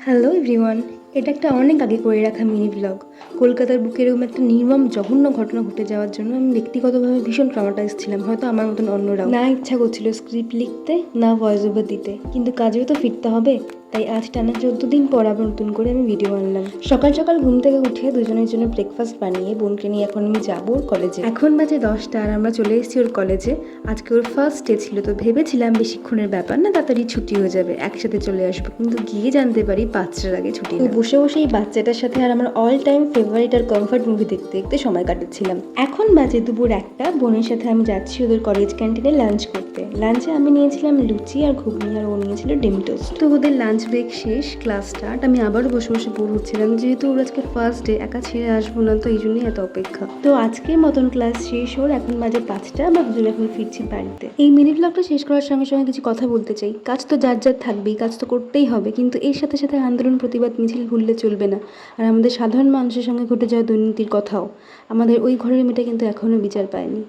Hello everyone, এটা একটা অনেক আগে করে রাখা মিনি ব্লগ। কলকাতার বুকে এরকম একটা নির্মম জঘন্য ঘটনা ঘটে যাওয়ার জন্য আমি ব্যক্তিগতভাবে ভীষণ ট্রমাটাইজ ছিলাম, হয়তো আমার মতন অন্যরাও। না ইচ্ছা করছিল স্ক্রিপ্ট লিখতে, না ভয়েস ওভার দিতে, কিন্তু কাজেও তো ফিরতে হবে। তাই আজ টানা 14 দিন পর আবার নতুন করে আমি ভিডিও আনলাম। সকাল সকাল ঘুম থেকে উঠে দুজনের জন্য ব্রেকফাস্ট বানিয়ে বোনকে নিয়ে এখন আমি যাবো ওর কলেজে। এখন বাজে 10টা আর আমরা চলে এসেছি ওর কলেজে। আজকে ওর ফার্স্ট ডে ছিল, তো ভেবেছিলাম বেশিক্ষণের ব্যাপার না, তাড়াতাড়ি ছুটি হয়ে যাবে, একসাথে চলে আসবো। কিন্তু গিয়ে জানতে পারি 5টার আগে ছুটি। তো বসে বসে এই বাচ্চাটার সাথে আর আমার অল টাইম ফেভারিট আর কমফর্ট মুভি দেখতে দেখতে সময় কাটাচ্ছিলাম। এখন বাজে দুপুর 1টা। বোনের সাথে আমি যাচ্ছি ওদের কলেজ ক্যান্টিনে লাঞ্চ করতে। লাঞ্চে আমি নিয়েছিলাম লুচি আর ঘুগনি, আর ও নিয়েছিল ডিম টোস্ট। তো ওদের লাঞ্চ ব্রেক শেষ, ক্লাস স্টার্ট। আমি আবারও বসে বসে বোর হচ্ছিলাম, যেহেতু ওর আজকে ফার্স্ট ডে, একা ছেড়ে আসবো না, তো এই জন্যই এত অপেক্ষা। তো আজকের মতন ক্লাস শেষ ওর, এখন বাজে 5টা। আমরা দুজন এখন ফিরছি বাড়িতে। এই মিনি ব্লগটা শেষ করার সঙ্গে সঙ্গে কিছু কথা বলতে চাই। কাজ তো যার যার থাকবেই, কাজ তো করতেই হবে, কিন্তু এর সাথে সাথে আন্দোলন, প্রতিবাদ, মিছিল ভুললে চলবে না। আর আমাদের সাধারণ মানুষের সঙ্গে ঘটে যাওয়া দুর্নীতির কথাও। আমাদের ওই ঘরের মেয়েটা কিন্তু এখনও বিচার পায়নি।